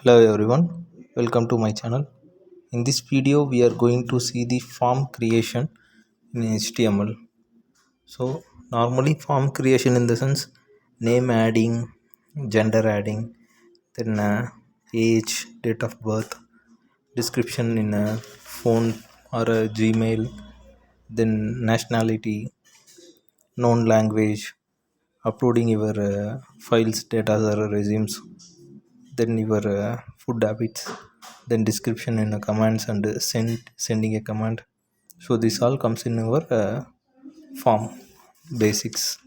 Hello everyone, welcome to my channel. In this video, we are going to see the form creation in HTML. So, normally form creation in the sense name adding, gender adding, then age, date of birth, description in a phone or a Gmail, then nationality, known language, uploading your files, data or resumes, then your food habits, then description in a commands and sending a command. So this all comes in our form basics,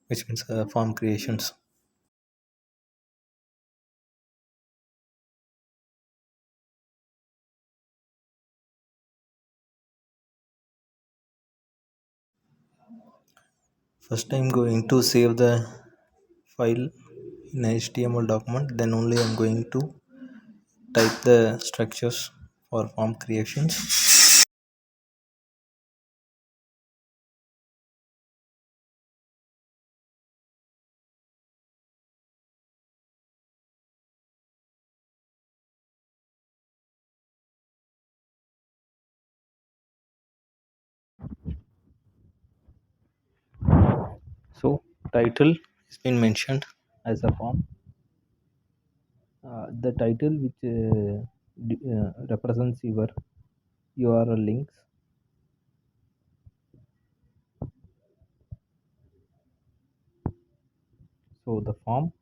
which means form creations. First I'm going to save the file in a HTML document, then only I'm going to type the structures for form creations. So title has been mentioned as a form. The title which represents your URL links. So the form,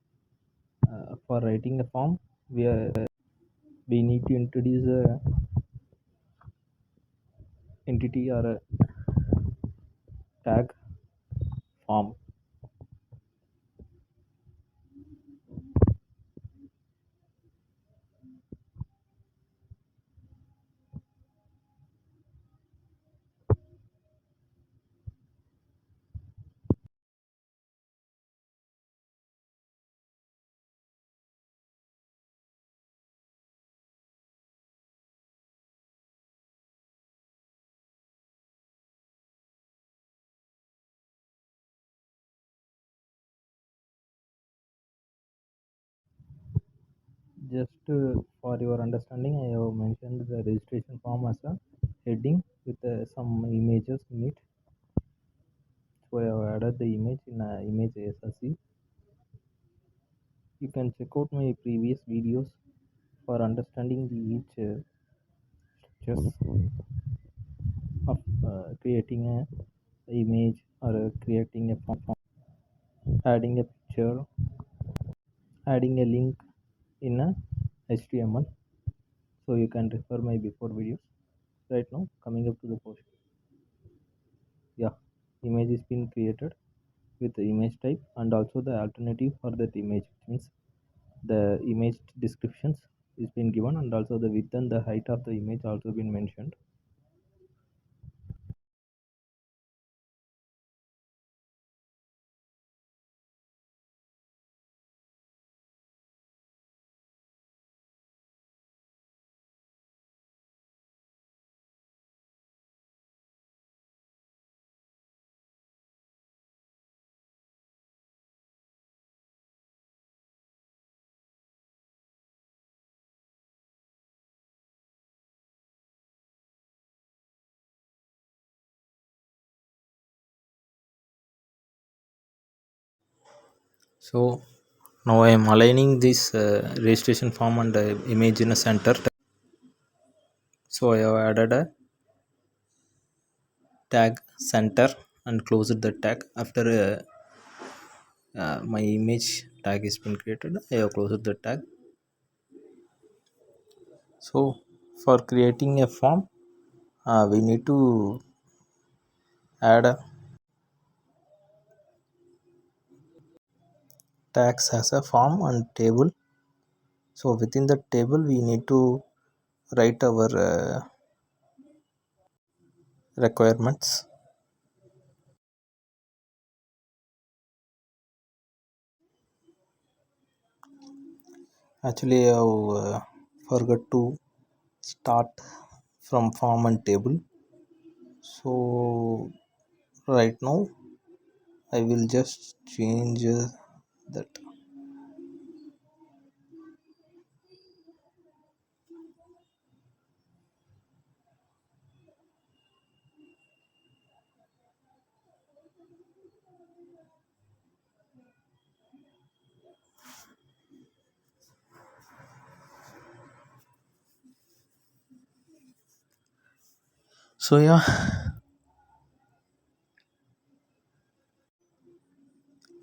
for writing a form, we need to introduce a entity or a tag form. Just for your understanding, I have mentioned the registration form as a heading with some images in it. So I have added the image in image SRC. You can check out my previous videos for understanding the each structures of creating a image or creating a form, adding a picture, adding a link in a HTML. So you can refer my before videos. Right now, coming up to the portion. Yeah, image is being created with the image type and also the alternative for that image, which means the image descriptions is been given and also the width and the height of the image also been mentioned. So now I am aligning this registration form and image in a center. So I have added a tag center and closed the tag after my image tag has been created. I have closed the tag. So for creating a form, we need to add a tags as a form and table. So within the table we need to write our requirements. Actually I have forgot to start from form and table. So right now I will just change that. So yeah,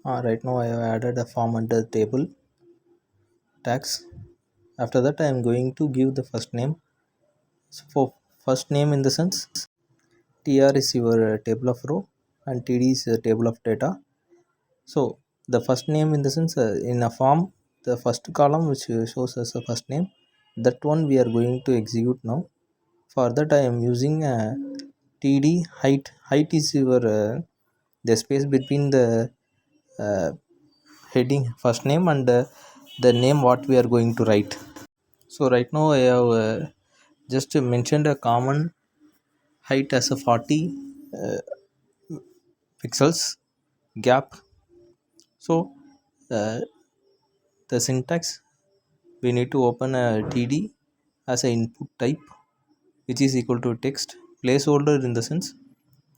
right now I have added a form under table tags. After that I am going to give the first name. So for first name, in the sense, tr is your table of row and td is the table of data. So the first name, in the sense, in a form, the first column which shows as a first name, that one we are going to execute now. For that I am using td height. Height is your the space between the uh, heading first name and the name what we are going to write. So right now I have just mentioned a common height as a 40 uh, pixels gap. So uh, the syntax, we need to open a td as a input type, which is equal to text placeholder, in the sense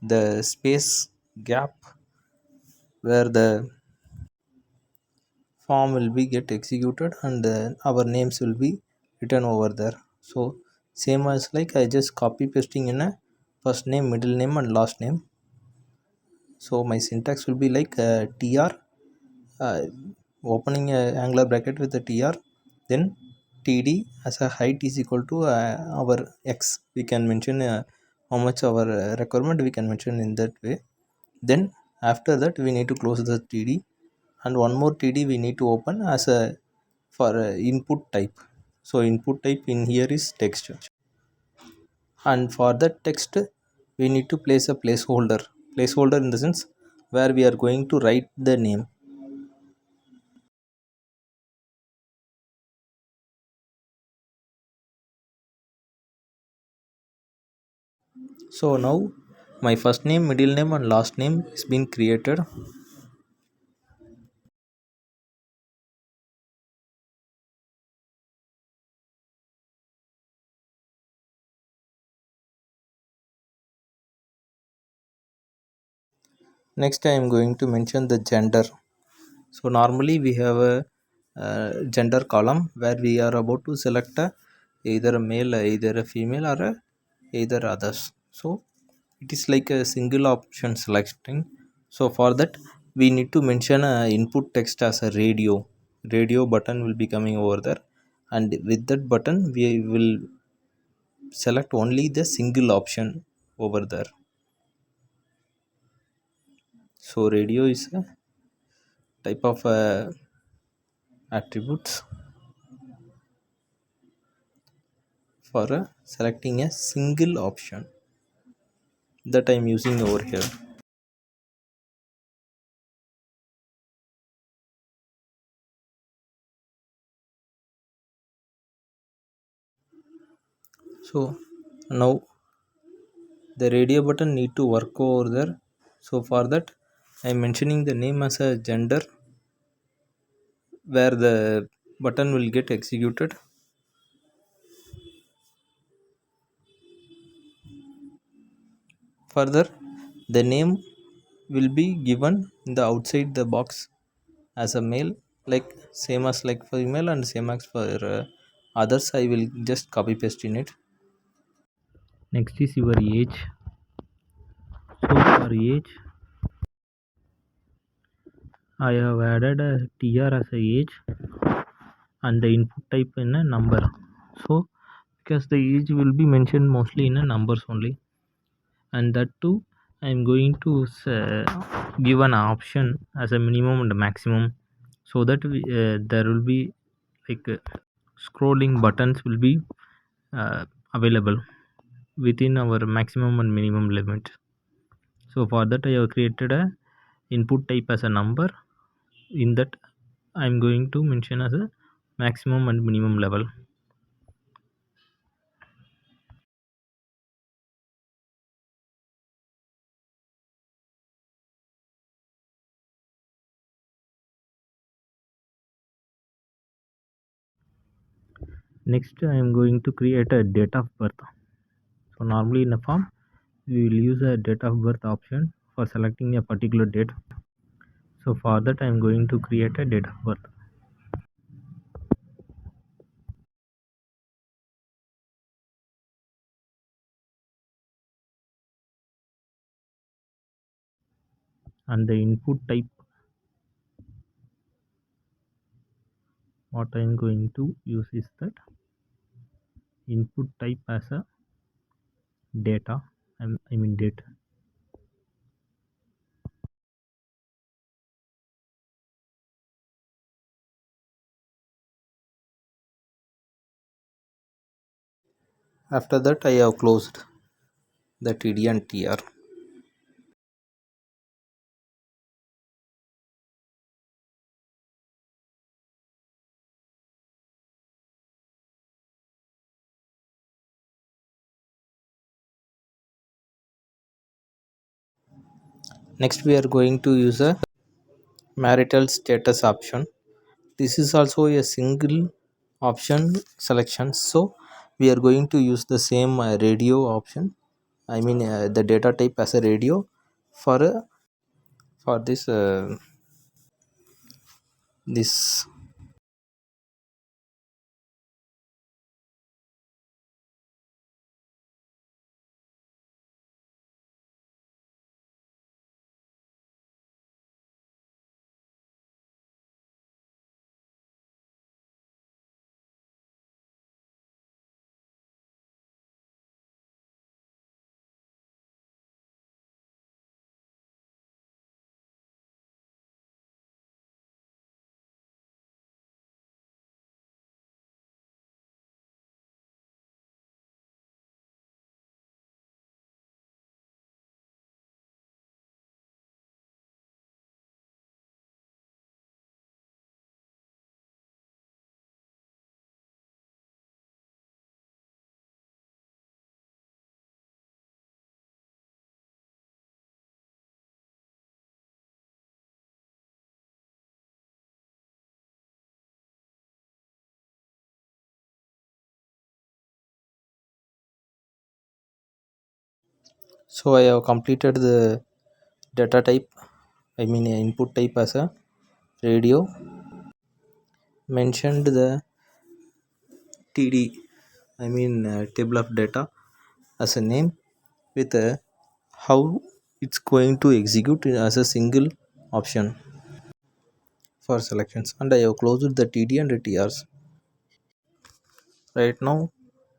the space gap where the form will be get executed and our names will be written over there. So same as like I just copy pasting in a first name, middle name and last name. So my syntax will be like tr, uh, opening a angular bracket with the tr, then td as a height is equal to our x. We can mention how much our requirement we can mention in that way. Then after that we need to close the td, and one more td we need to open as a for input type. So input type in here is text, and for that text we need to place a placeholder, in the sense where we are going to write the name. So now my first name, middle name and last name is been created. Next I am going to mention the gender. So normally we have a gender column where we are about to select either a male, either a female or either others. So it is like a single option selecting. So for that we need to mention a input text as a radio button will be coming over there, and with that button we will select only the single option over there. So radio is a type of attributes for selecting a single option that I am using over here. So now the radio button need to work over there. So for that I am mentioning the name as a gender where the button will get executed. Further, the name will be given in the outside the box as a male, like same as like female and same as for others. I will just copy paste in it. Next is your age. So for age I have added a tr as a age and the input type in a number. So because the age will be mentioned mostly in a numbers only, and that too I am going to give an option as a minimum and a maximum, so that there will be like scrolling buttons will be available within our maximum and minimum limit. So for that I have created a input type as a number. In that I am going to mention as a maximum and minimum level. Next I am going to create a date of birth. So normally in a form we will use a date of birth option for selecting a particular date. So for that I am going to create a date of birth. and the input type what I am going to use is that input type as a data. I mean date. After that I have closed the TD and TR. Next we are going to use a marital status option. This is also a single option selection, so we are going to use the same radio option. I mean the data type as a radio for this. So I have completed the data type, I mean input type as a radio, mentioned the TD, I mean table of data as a name with how it's going to execute as a single option for selections, and I have closed the TD and the TRs. Right now,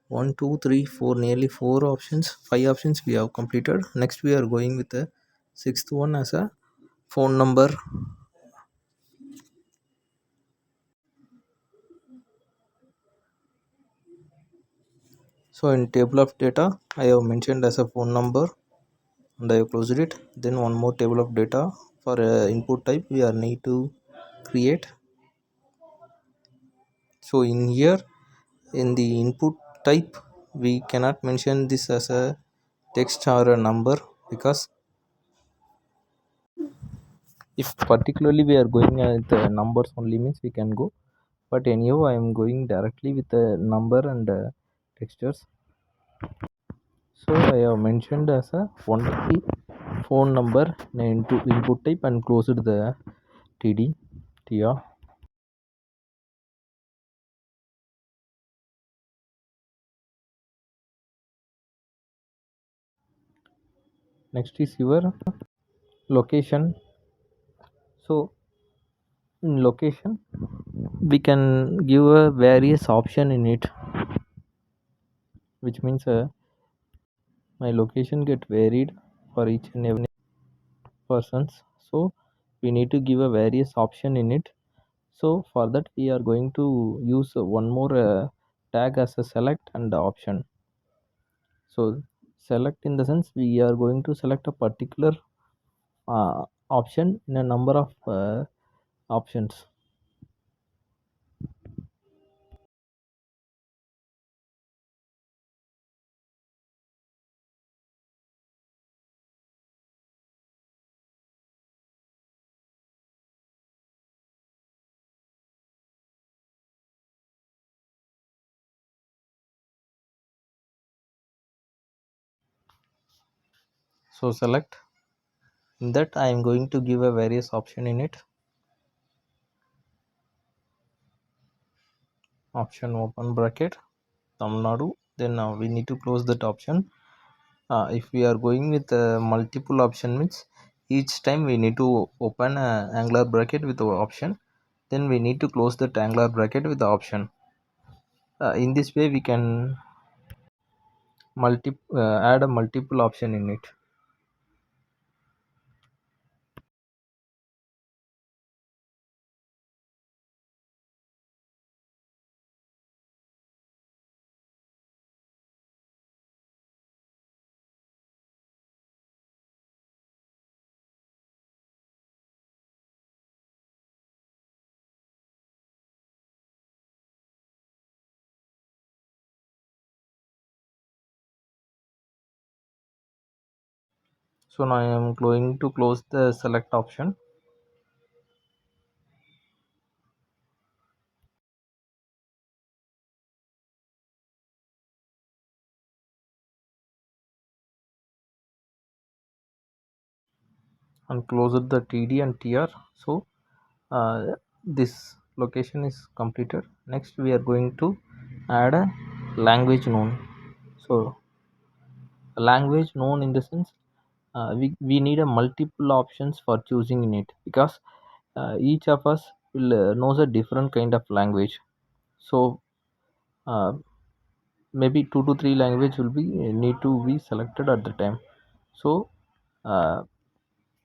one, two, three, four, nearly four options, five options we have completed. Next, we are going with the sixth one as a phone number. So in table of data, I have mentioned as a phone number and I have closed it. Then one more table of data for input type we are need to create. So in here in the input type we cannot mention this as a text or a number, because if particularly we are going with numbers only means we can go, but anyhow I am going directly with the number and textures. So I have mentioned as a only phone number into input type and closed the TD TR. Next is your location. So in location we can give a various option in it, which means my location get varied for each and every persons. So we need to give a various option in it. So for that we are going to use one more tag as a select and the option. So select in the sense we are going to select a particular option in a number of options. So select, in that I am going to give a various option in it. Option open bracket Tamil Nadu. Then now we need to close that option. If we are going with multiple option means each time we need to open a angular bracket with the option, then we need to close that angular bracket with the option. In this way we can add a multiple option in it. So now I am going to close the select option. And close the TD and TR. So this location is completed. Next we are going to add a language known. So a language known in the sense, we need a multiple options for choosing in it, because each of us will knows a different kind of language. So uh, maybe 2 to 3 language will be need to be selected at the time. So uh,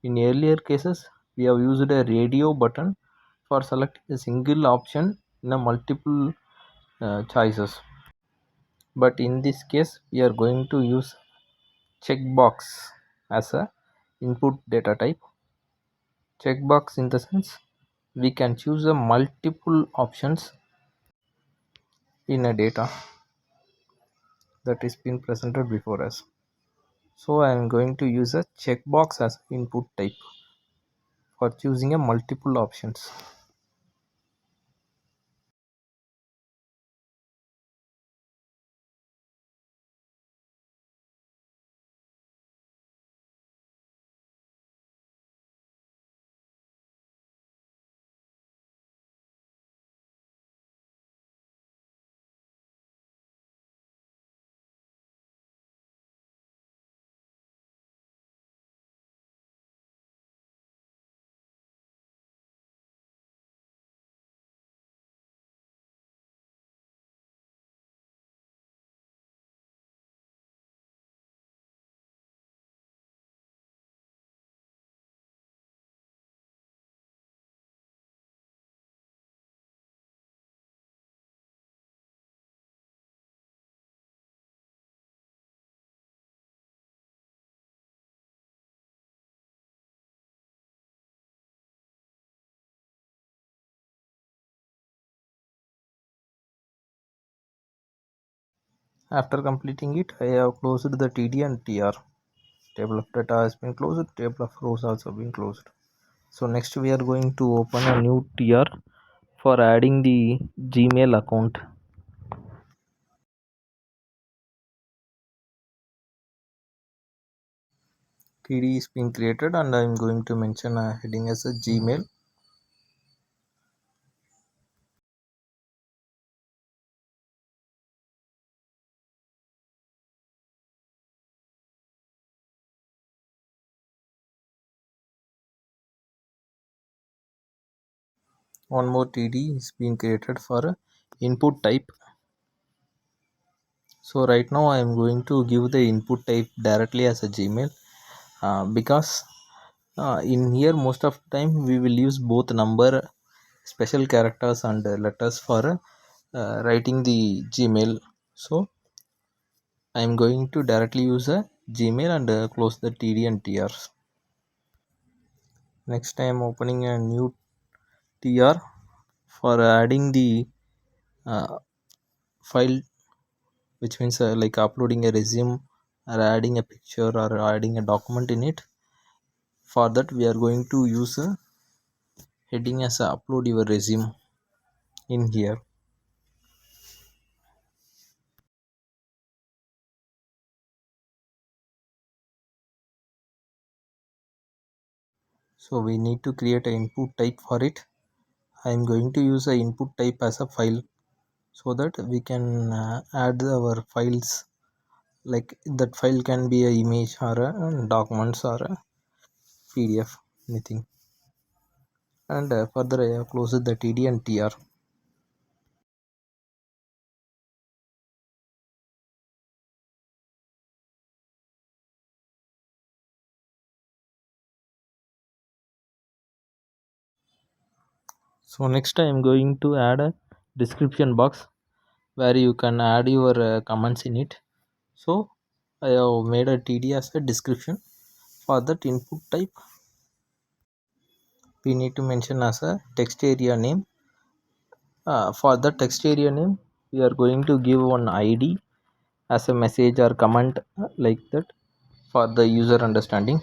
in earlier cases we have used a radio button for selecting a single option in a multiple choices, but in this case we are going to use checkbox as a input data type. Checkbox in the sense, we can choose a multiple options in a data that is being presented before us. So I am going to use a checkbox as input type for choosing a multiple options. After completing it, I have closed the TD and TR. Table of data has been closed, table of rows also been closed. So next we are going to open a new TR for adding the Gmail account. TD is being created and I am going to mention a heading as a Gmail. One more TD is being created for input type. So right now I am going to give the input type directly as a Gmail, because in here most of the time we will use both number, special characters and letters for writing the Gmail. So I am going to directly use a Gmail and close the TD and TRs. Next I am opening a new TR for adding the uh, file, which means like uploading a resume or adding a picture or adding a document in it. For that we are going to use a heading as a upload your resume in here. So we need to create an input type for it. I am going to use a input type as a file, so that we can add our files, like that file can be a image or a documents or a PDF, anything. And further I have closed the TD and TR. So next I am going to add a description box where you can add your comments in it. So I have made a TD as a description. For that input type, we need to mention as a text area name. For the text area name, we are going to give one ID as a message or comment like that for the user understanding.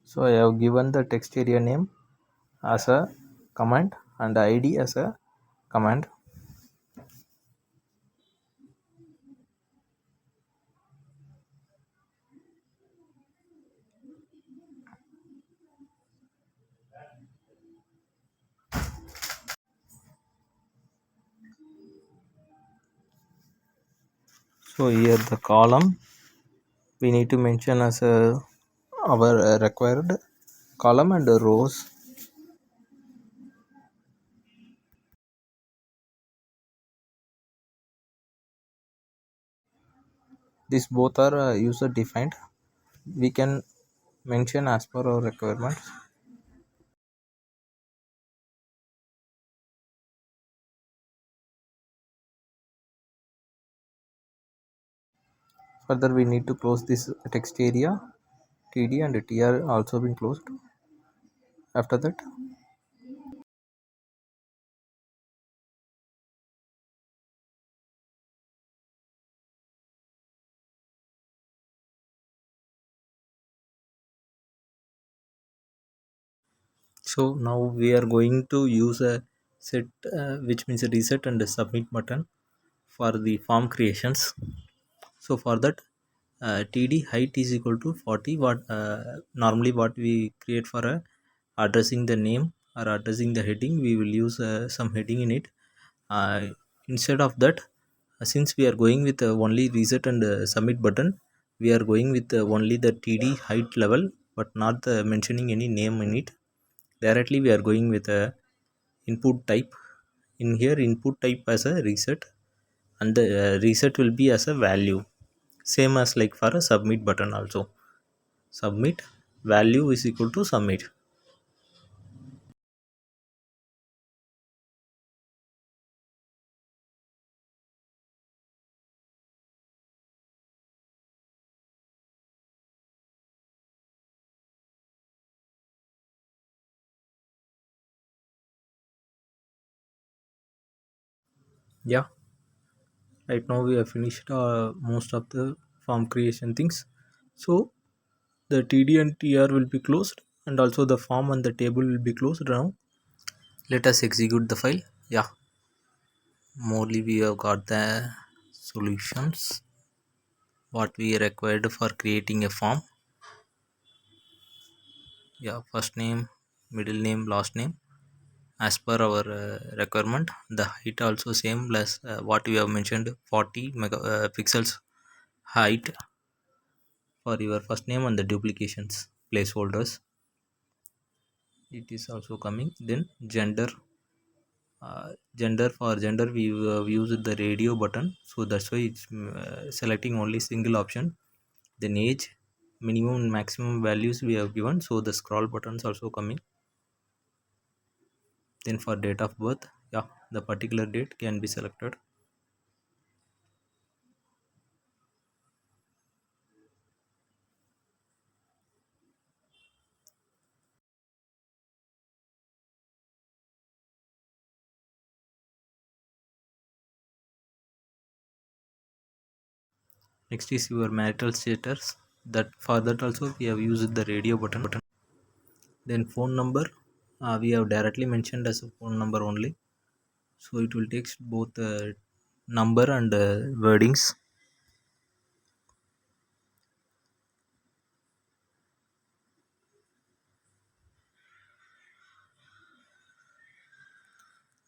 So I have given the text area name as a command and ID as a command. So here the column we need to mention as a our required column and rows. These both are user defined. We can mention as per our requirements. Further we need to close this text area. TD and TR also been closed. After that, so now we are going to use a set which means a reset and a submit button for the form creations. So for that, TD height is equal to 40. What normally what we create for addressing the name or addressing the heading, we will use some heading in it. uh, Instead of that, since we are going with only reset and submit button, we are going with only the TD height level but not mentioning any name in it. Directly we are going with a input type. In here input type as a reset, and the reset will be as a value, same as like for a submit button also. Submit value is equal to submit. Yeah, right now we have finished most of the form creation things. So the TD and TR will be closed, and also the form and the table will be closed now. Let us execute the file. Yeah, mostly we have got the solutions what we required for creating a form. Yeah, first name, middle name, last name as per our requirement. The height also same plus what we have mentioned, 40 pixels height for your first name, and the duplications placeholders it is also coming. Then gender, gender, for gender we used the radio button, so that's why it's selecting only single option. Then age, minimum and maximum values we have given, so the scroll buttons also coming. Then for date of birth, yeah, the particular date can be selected. Next is your marital status. That for that also we have used the radio button. Then phone number, we have directly mentioned as a phone number only. So it will take both number and wordings.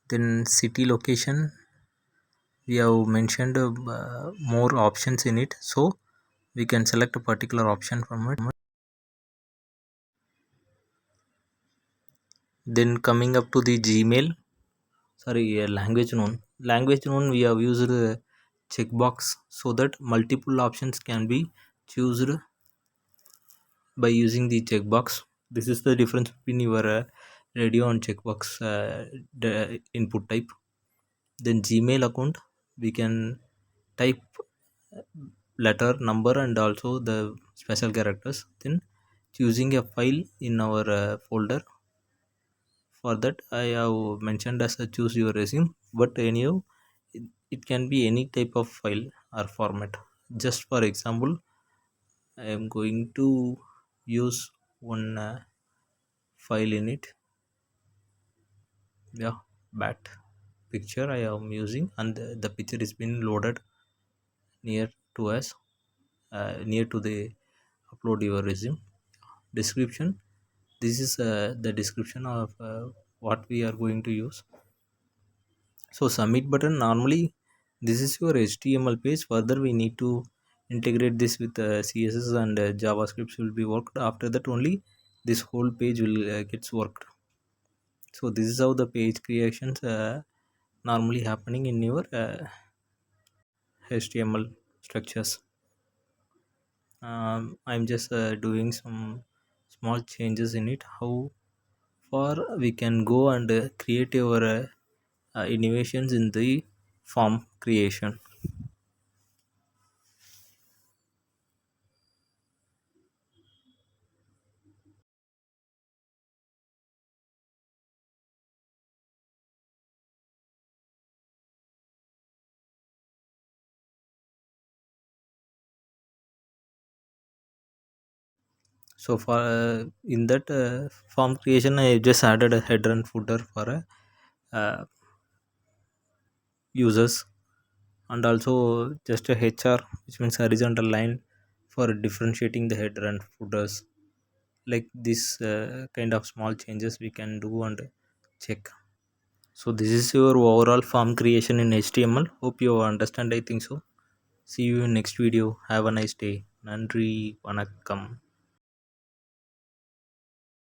Then city location, we have mentioned more options in it, so we can select a particular option from it. Then coming up to the Gmail, sorry, language known we have used checkbox so that multiple options can be chosen by using the checkbox. This is the difference between your radio and checkbox the input type. Then Gmail account, we can type letter, number, and also the special characters. Then choosing a file in our folder. For that I have mentioned as a choose your resume, but anyhow it can be any type of file or format. Just for example, I am going to use one file in it. Yeah, bat picture I am using, and the picture is being loaded near to us, near to the upload your resume. Description, this is the description of what we are going to use. So submit button, normally this is your HTML page. Further we need to integrate this with CSS and JavaScript will be worked. After that only this whole page will gets worked. So this is how the page creations normally happening in your HTML structures. I'm just doing some small changes in it. How far we can go and create our innovations in the form creation. So for in that form creation, I just added a header and footer for users, and also just a HR, which means horizontal line for differentiating the header and footers. Like this kind of small changes we can do and check. So this is your overall form creation in HTML. Hope you understand. I think so. See you in next video. Have a nice day. Nandri vanakkam.